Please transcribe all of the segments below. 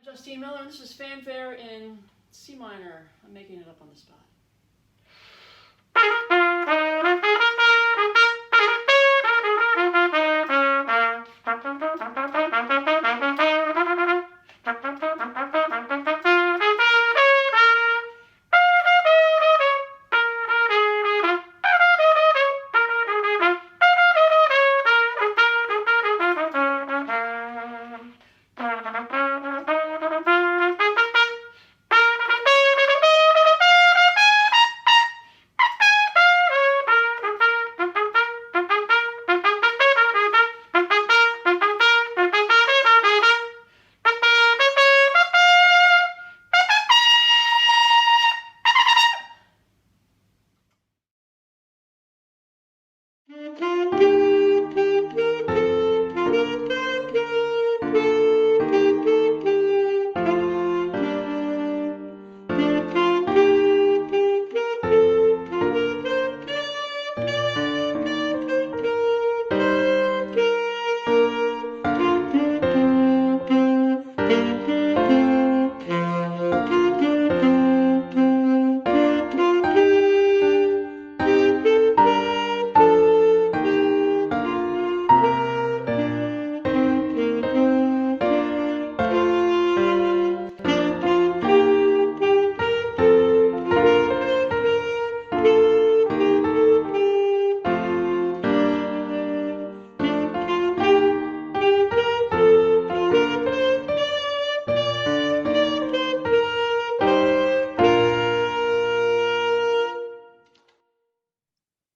Justine Miller, and this is Fanfare in C minor. I'm making it up on the spot.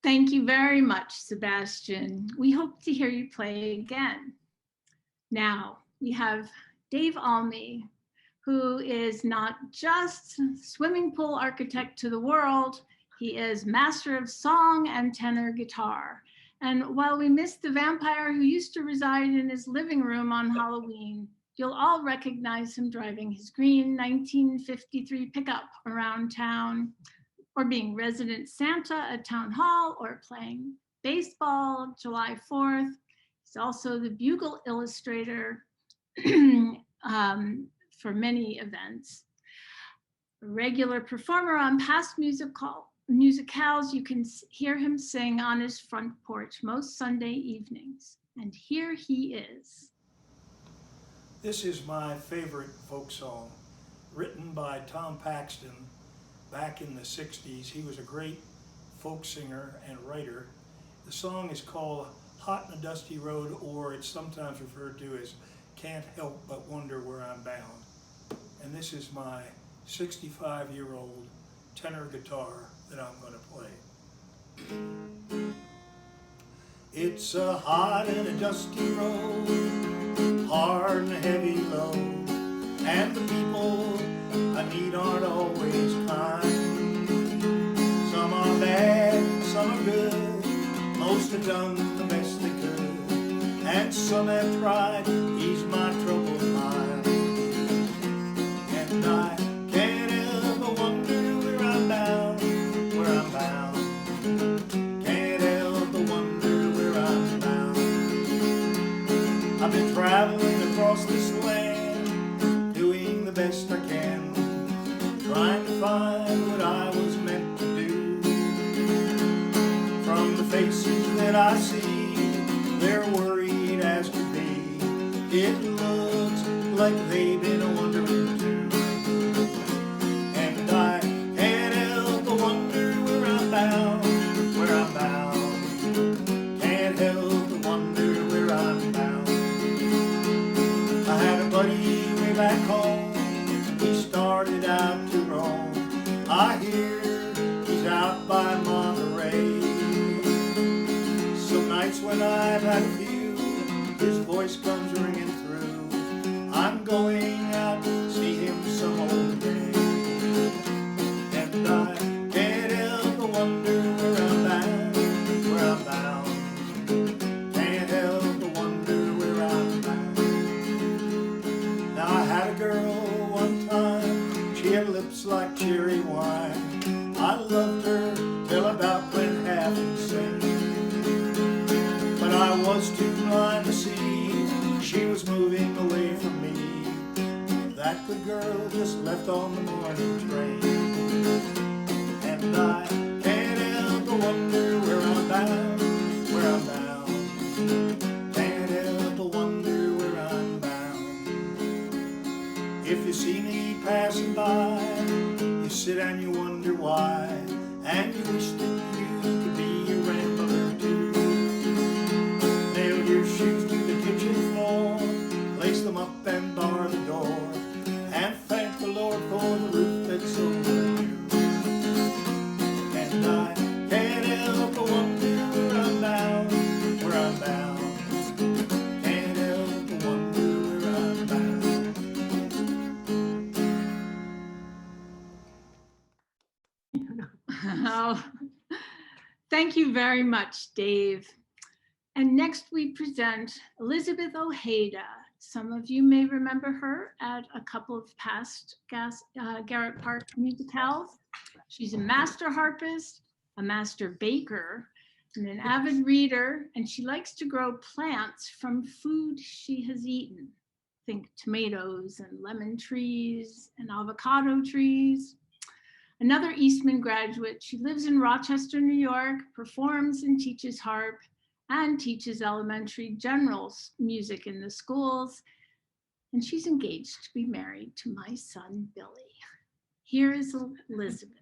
Thank you very much, Sebastian. We hope to hear you play again. Now, we have Dave Almy, who is not just swimming pool architect to the world, he is master of song and tenor guitar. And while we miss the vampire who used to reside in his living room on Halloween, you'll all recognize him driving his green 1953 pickup around town, or being resident Santa at Town Hall, or playing baseball July 4th. He's also the bugle illustrator for many events. A regular performer on past musicales, you can hear him sing on his front porch most Sunday evenings. And here he is. This is my favorite folk song, written by Tom Paxton back in the 60s. He was a great folk singer and writer. The song is called Hot and a Dusty Road, or it's sometimes referred to as Can't Help But Wonder Where I'm Bound. And this is my 65-year-old tenor guitar that I'm going to play. It's a hot and a dusty road, hard and a heavy load, and the people I meet aren't always kind. Some are bad, some are good, most have done the best they could, and some have tried to ease my troubled mind. And I can't help but wonder where I'm bound, where I'm bound. Can't help but wonder where I'm bound. I've been traveling across this land, doing the best I can, trying to find what I was meant to do. From the faces that I see, they're worried as could be. It looks like they've been wondering too. And I can't help but wonder where I'm bound, where I'm bound. Can't help but wonder where I'm bound. I had a buddy way back home, he started out to roam. I hear he's out by Monterey. Some nights when I've had a few, his voice comes ringing through. I'm going out to see him some old day. And I can't help but wonder where I'm bound, where I'm bound. Can't help but wonder where I'm bound. Now I had a girl one time, she had lips like cherry wine. I loved her till about went half insane. But I was too blind to see she was moving away from me. that good girl just left on the morning train. And I can't help but wonder where I'm bound, where I'm bound. Can't help but wonder where I'm bound. If you see me passing by, you sit and you wonder why, and you wish that you could be a rambler too. Nail your shoes to the kitchen floor, lace them up and bar the door, and thank the Lord for the roof that's over you. And I can't help but wonder where I'm bound, where I'm bound. Can't help but wonder where I'm bound. Oh, thank you very much, Dave. And next we present Elizabeth Ojeda. Some of you may remember her at a couple of past Garrett Park musicals. She's a master harpist, a master baker, and an avid reader, and she likes to grow plants from food she has eaten. Think tomatoes and lemon trees and avocado trees. Another Eastman graduate, she lives in Rochester, New York, performs and teaches harp, and teaches elementary general music in the schools. And she's engaged to be married to my son, Billy. Here is Elizabeth.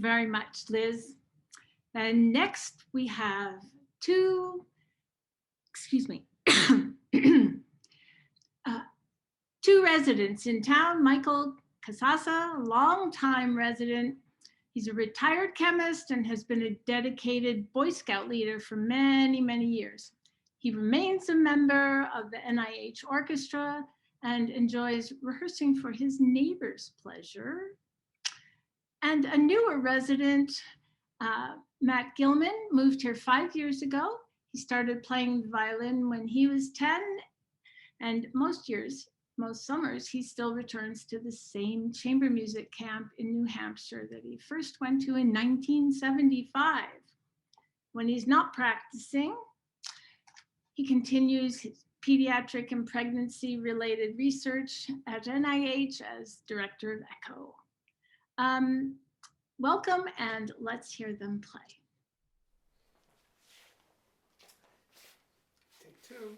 very much, Liz. And next we have two residents in town. Michael Casasa, longtime resident. He's a retired chemist and has been a dedicated Boy Scout leader for many, many years. He remains a member of the NIH orchestra and enjoys rehearsing for his neighbor's pleasure. And a newer resident, Matt Gilman, moved here 5 years ago. He started playing the violin when he was 10, and most summers, he still returns to the same chamber music camp in New Hampshire that he first went to in 1975. When he's not practicing, he continues his pediatric and pregnancy-related research at NIH as director of ECHO. Welcome, and let's hear them play. Take two.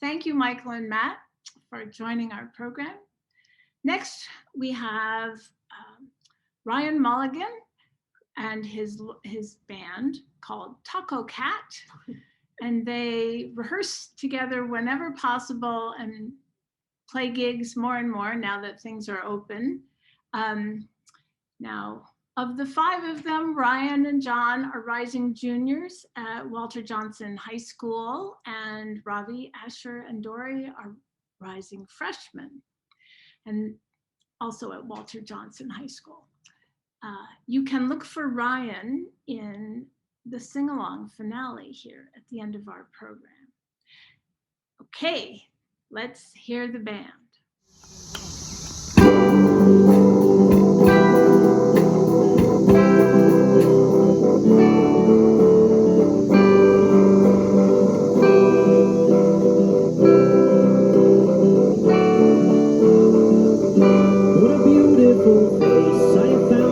Thank you, Michael and Matt, for joining our program. Next, we have Ryan Mulligan and his band called Taco Cat. And they rehearse together whenever possible and play gigs more and more now that things are open. Now, of the five of them, Ryan and John are rising juniors at Walter Johnson High School, and Ravi, Asher, and Dory are rising freshmen, and also at Walter Johnson High School. You can look for Ryan in the sing-along finale here at the end of our program. Okay, let's hear the band. What a beautiful face I found.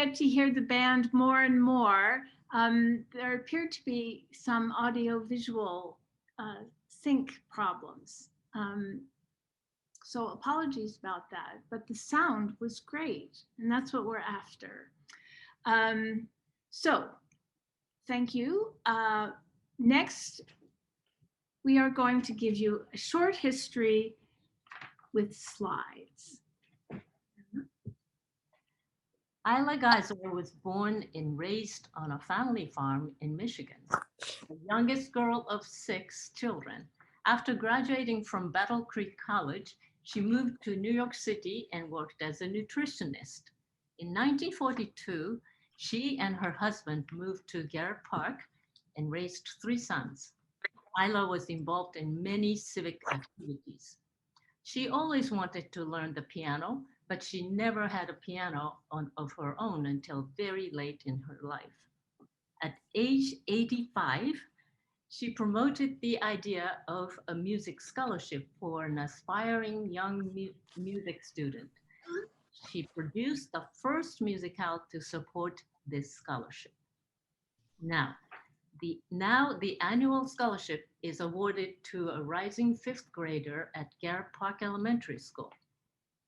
get to hear the band more and more, there appear to be some audio-visual sync problems. So apologies about that, but the sound was great, and that's what we're after. So thank you. Next, we are going to give you a short history with slides. Isla Geisler was born and raised on a family farm in Michigan, the youngest girl of 6 children. After graduating from Battle Creek College, she moved to New York City and worked as a nutritionist. In 1942, she and her husband moved to Garrett Park and raised 3 sons. Isla was involved in many civic activities. She always wanted to learn the piano, but she never had a piano of her own until very late in her life. At age 85, she promoted the idea of a music scholarship for an aspiring young music student. She produced the first musicale to support this scholarship. Now, the annual scholarship is awarded to a rising 5th grader at Garrett Park Elementary School.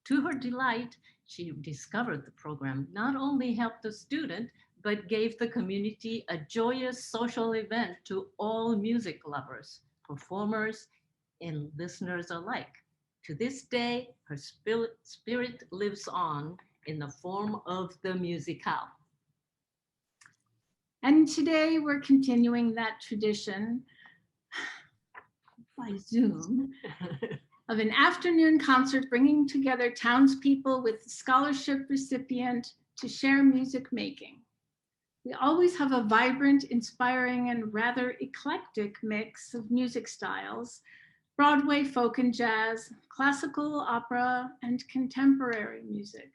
To her delight, she discovered the program not only helped the student, but gave the community a joyous social event to all music lovers, performers, and listeners alike. To this day, her spirit lives on in the form of the Musicale. And today we're continuing that tradition by Zoom of an afternoon concert bringing together townspeople with the scholarship recipient to share music making. We always have a vibrant, inspiring, and rather eclectic mix of music styles: Broadway, folk and jazz, classical, opera, and contemporary music.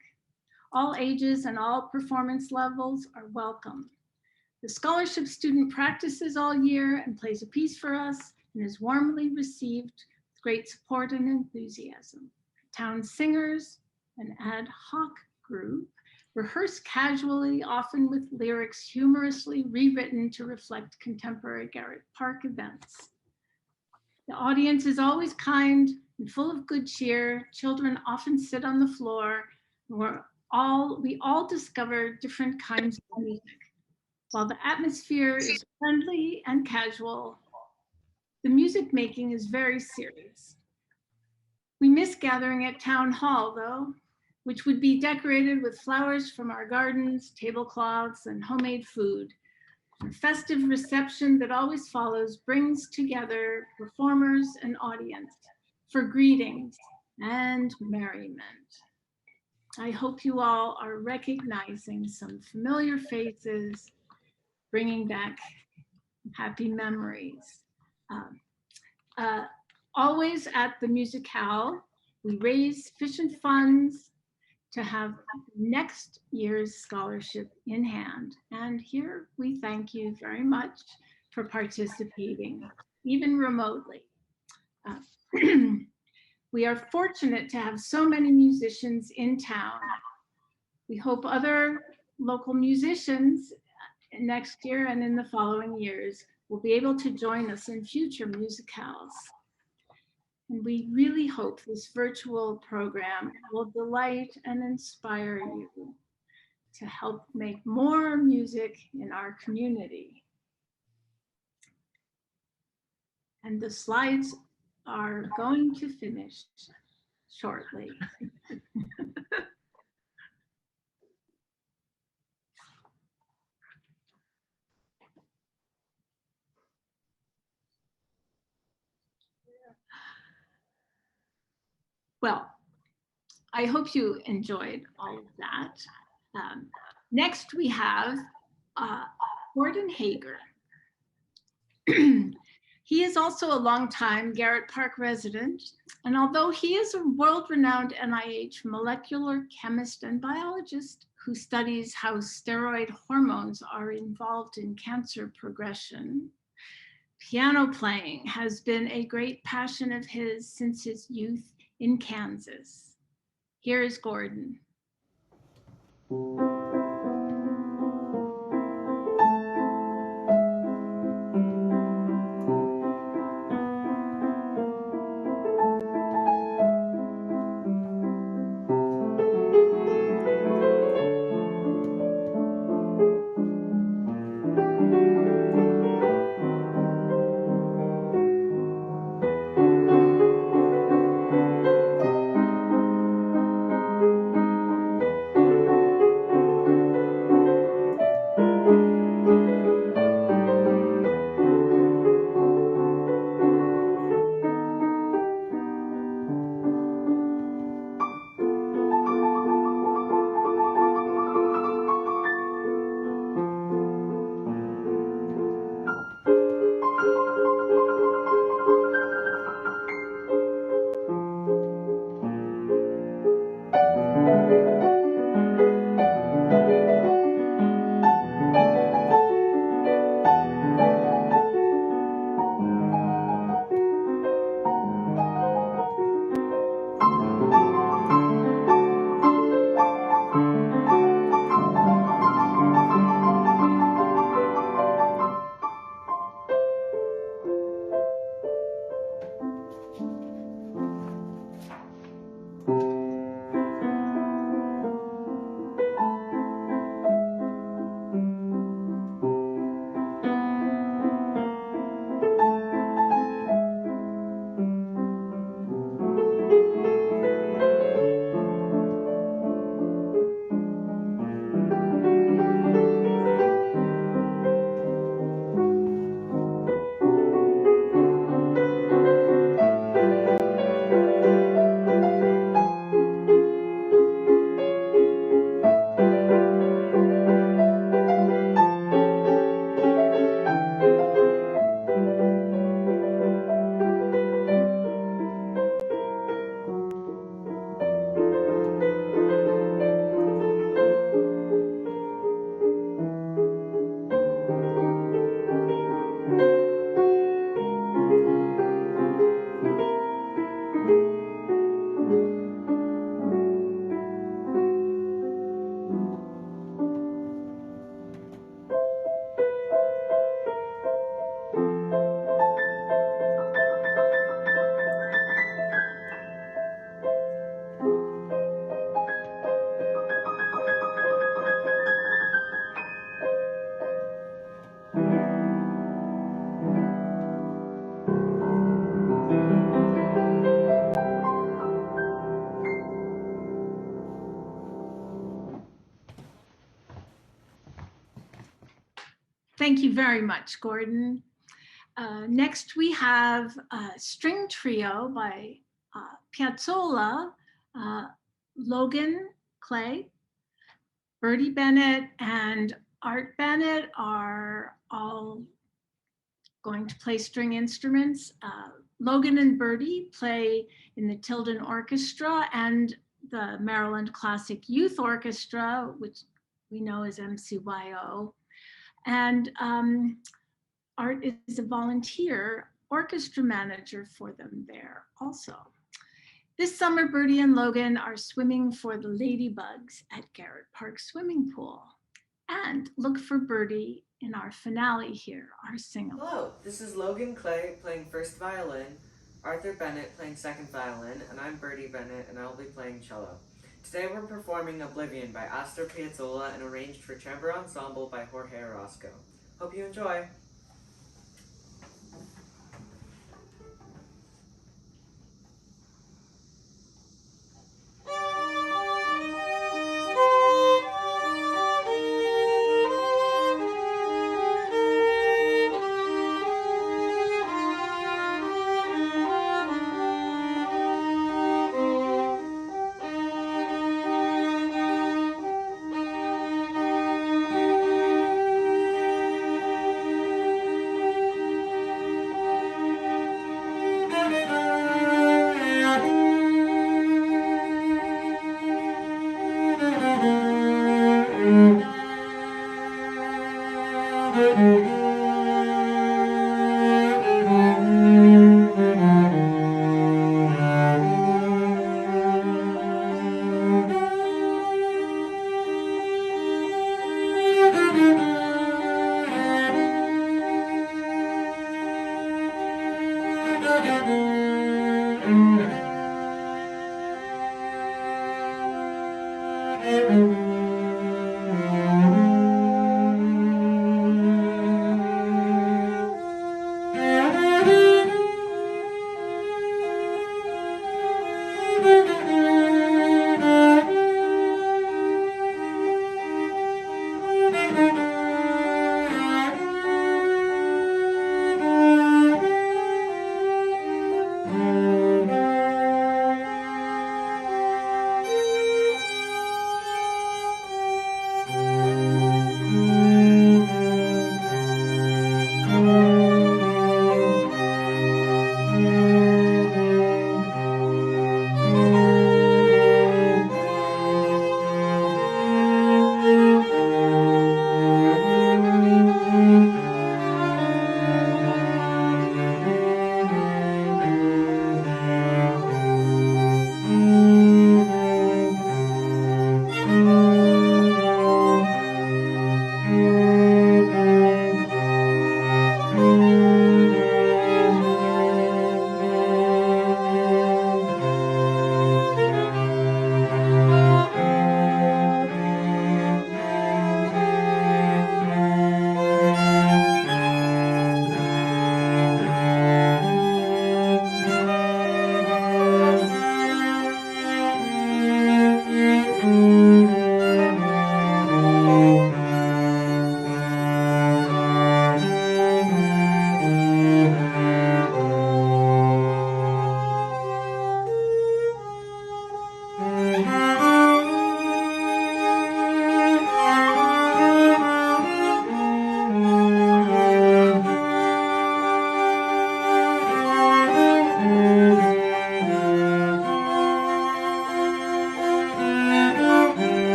All ages and all performance levels are welcome. The scholarship student practices all year and plays a piece for us and is warmly received with great support and enthusiasm. Town singers, an ad hoc group, rehearse casually, often with lyrics humorously rewritten to reflect contemporary Garrett Park events. The audience is always kind and full of good cheer. Children often sit on the floor. We all discover different kinds of music. While the atmosphere is friendly and casual, the music making is very serious. We miss gathering at Town Hall, though, which would be decorated with flowers from our gardens, tablecloths, and homemade food. A festive reception that always follows brings together performers and audience for greetings and merriment. I hope you all are recognizing some familiar faces, bringing back happy memories. Always at the Musicale, we raise sufficient funds to have next year's scholarship in hand. And here we thank you very much for participating, even remotely. We are fortunate to have so many musicians in town. We hope other local musicians next year and in the following years will be able to join us in future musicales. And we really hope this virtual program will delight and inspire you to help make more music in our community. And the slides are going to finish shortly. Well, I hope you enjoyed all of that. Next, we have Gordon Hager. He is also a longtime Garrett Park resident, and although he is a world-renowned NIH molecular chemist and biologist who studies how steroid hormones are involved in cancer progression, piano playing has been a great passion of his since his youth in Kansas. Here is Gordon. Thank you very much, Gordon. Next, we have a string trio by Piazzolla, Logan Clay, Bertie Bennett, and Art Bennett are all going to play string instruments. Logan and Bertie play in the Tilden Orchestra and the Maryland Classic Youth Orchestra, which we know as MCYO. And Art is a volunteer orchestra manager for them there also. This summer, Bertie and Logan are swimming for the Ladybugs at Garrett Park Swimming Pool. And look for Bertie in our finale here, our sing-along. Hello, this is Logan Clay playing first violin, Arthur Bennett playing second violin, and I'm Bertie Bennett and I'll be playing cello. Today we're performing Oblivion by Astor Piazzolla and arranged for chamber ensemble by Jorge Orozco. Hope you enjoy!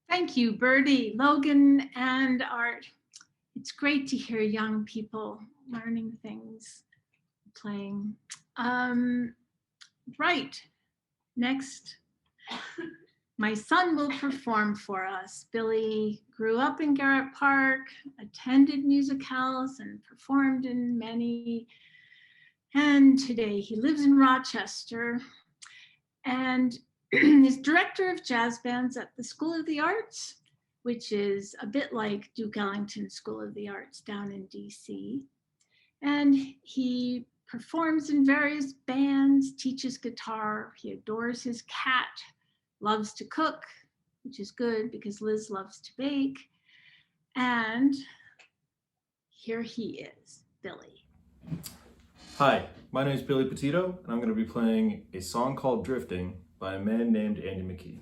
Thank you, Bertie, Logan, and Art. It's great to hear young people learning things, playing. Right, next, my son will perform for us. Billy grew up in Garrett Park, attended musicales and performed in many. And today he lives in Rochester and is director of jazz bands at the School of the Arts, which is a bit like Duke Ellington School of the Arts down in DC. And he performs in various bands, teaches guitar. He adores his cat, loves to cook, which is good because Liz loves to bake. And here he is, Billy. Hi, my name is Billy Petito, and I'm going to be playing a song called Drifting by a man named Andy McKee.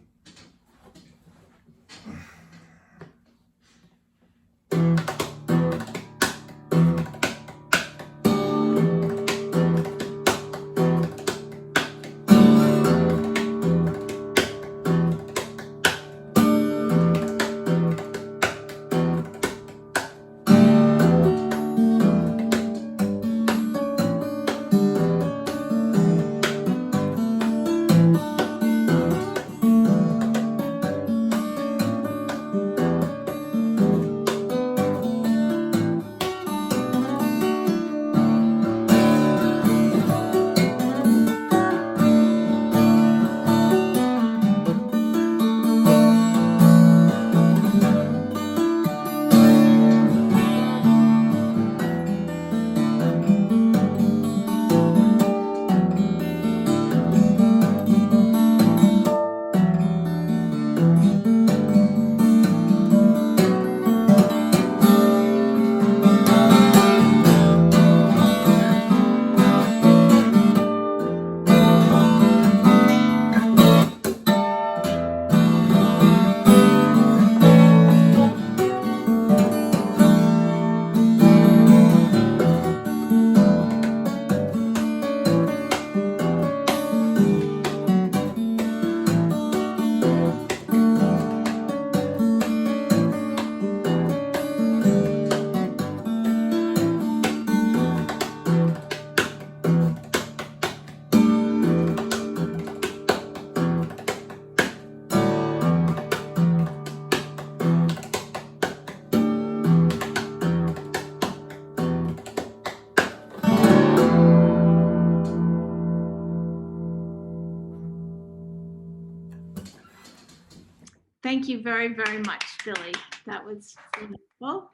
Thank you very, very much, Billy. That was wonderful.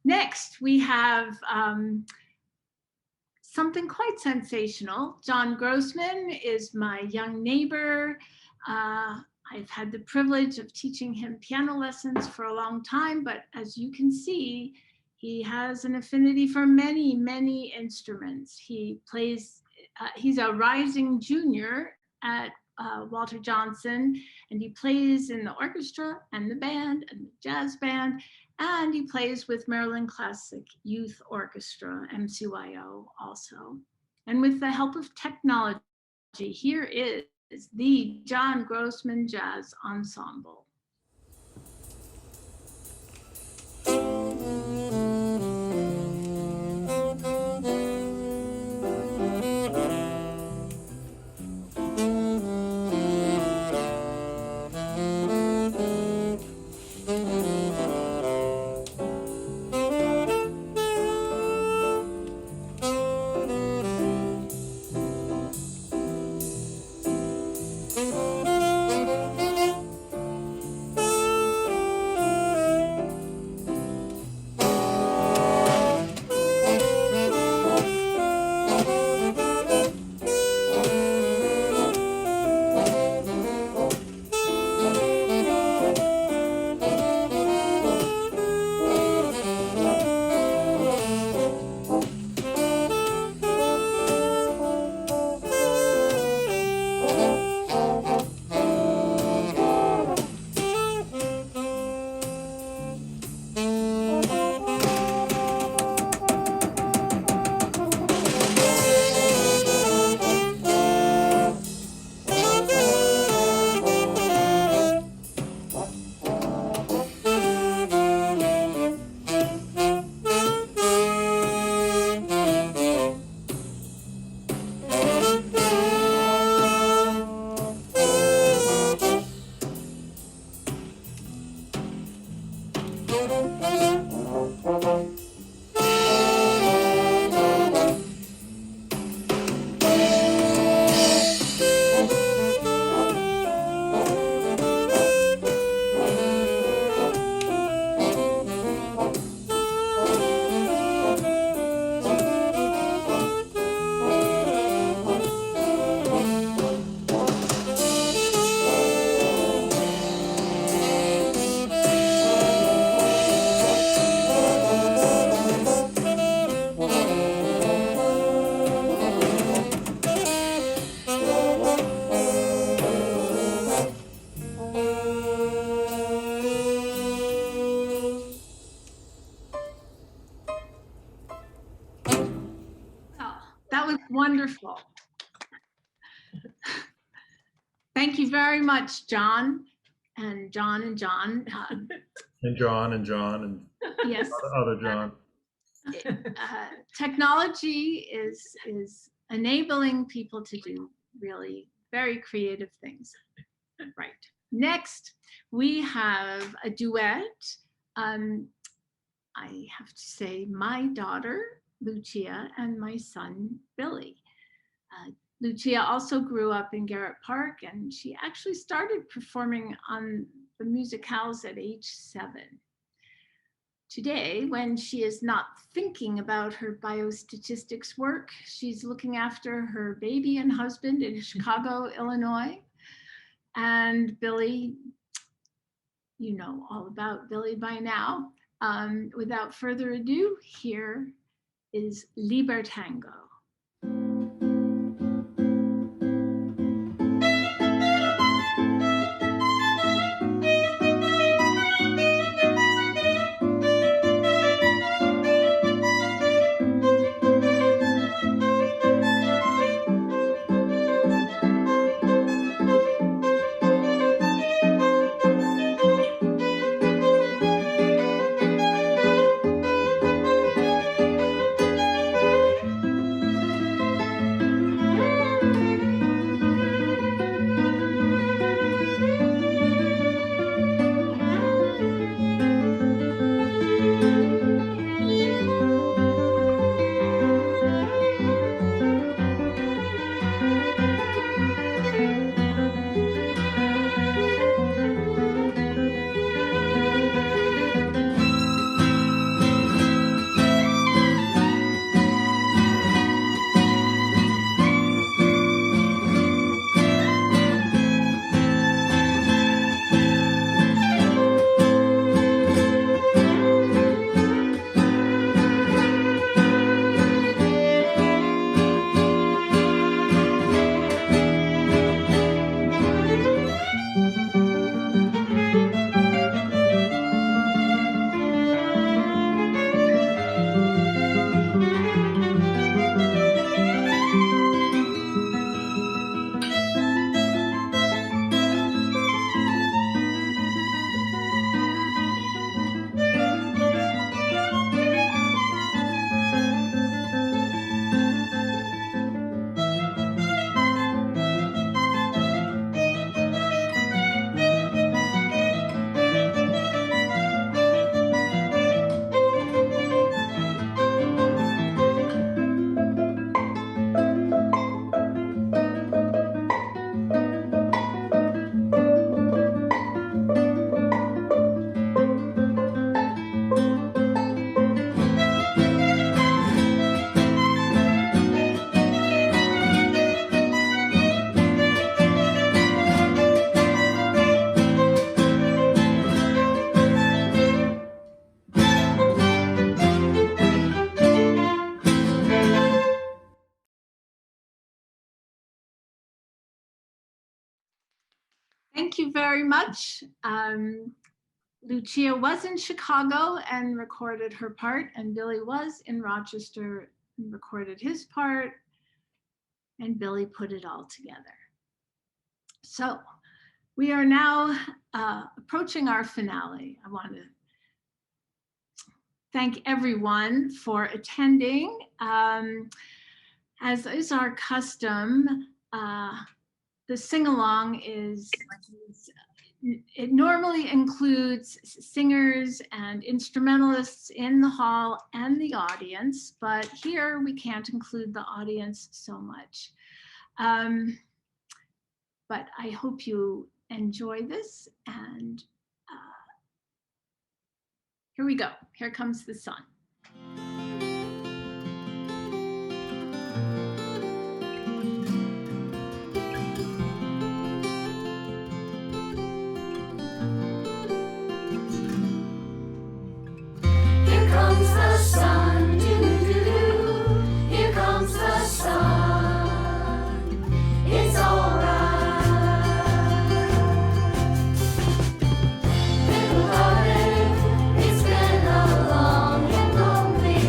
Next, we have something quite sensational. John Grossman is my young neighbor. I've had the privilege of teaching him piano lessons for a long time, but as you can see, he has an affinity for many, many instruments. He plays, he's a rising junior at Walter Johnson, and he plays in the orchestra and the band and the jazz band, and he plays with Maryland Classic Youth Orchestra, MCYO also. And with the help of technology, here is the John Grossman Jazz Ensemble. Wonderful. Thank you very much, John and John and John. And John and John and Yes, other John. technology is enabling people to do really very creative things. Right. Next, we have a duet. I have to say, my daughter, Lucia, and my son, Billy. Lucia also grew up in Garrett Park, and she actually started performing on the musicales at age 7. Today, when she is not thinking about her biostatistics work, she's looking after her baby and husband in Chicago, Illinois. And Billy, you know all about Billy by now. Without further ado, here is Libertango. Thank you very much. Lucia was in Chicago and recorded her part, and Billy was in Rochester and recorded his part, and Billy put it all together. So we are now approaching our finale. I want to thank everyone for attending. As is our custom, the sing-along it normally includes singers and instrumentalists in the hall and the audience, but here we can't include the audience so much. But I hope you enjoy this, and here we go. Here comes the sun. Comes the sun, doo-doo-doo. Here comes the sun. It's alright. Little hearted, it's been a long and lonely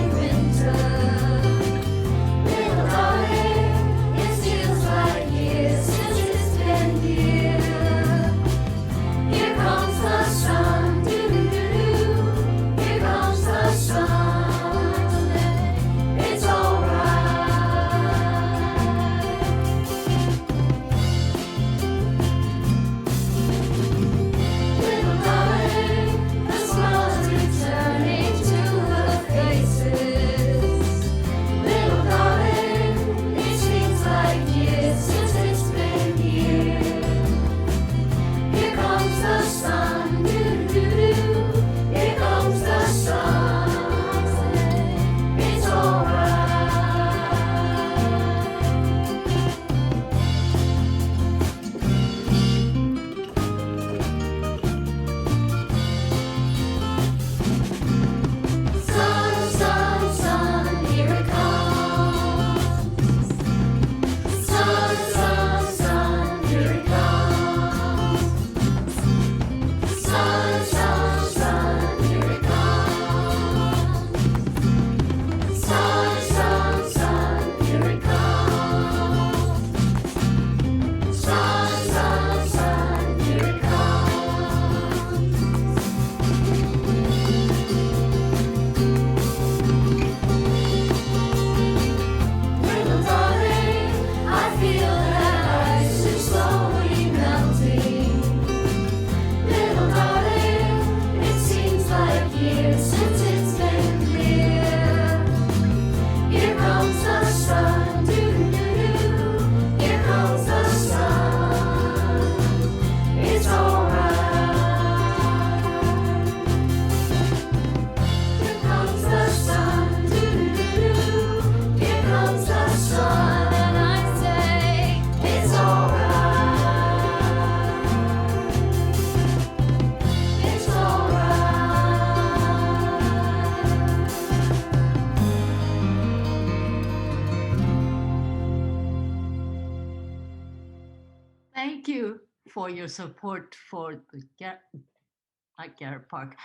for your support for the Garrett Park.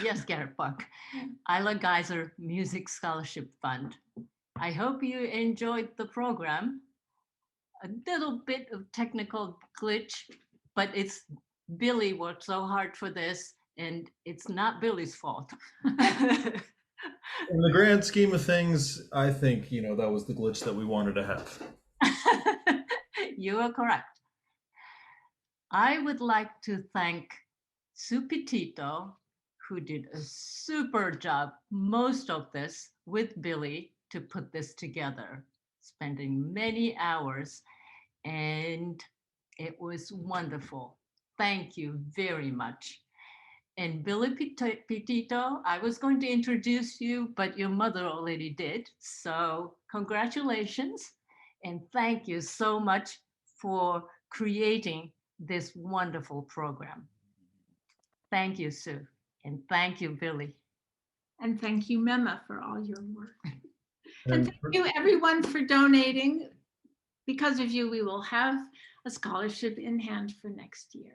Yes, Garrett Park. Isla Geyser Music Scholarship Fund. I hope you enjoyed the program. A little bit of technical glitch, but it's Billy worked so hard for this, and it's not Billy's fault. In the grand scheme of things, I think, that was the glitch that we wanted to have. You are correct. I would like to thank Sue Petito, who did a super job, most of this with Billy to put this together, spending many hours, and it was wonderful. Thank you very much. And Billy Petito, I was going to introduce you, but your mother already did. So congratulations, and thank you so much for creating this wonderful program. Thank you, Sue, and thank you, Billy. And thank you, Mema, for all your work. And And thank you, everyone, for donating. Because of you, we will have a scholarship in hand for next year.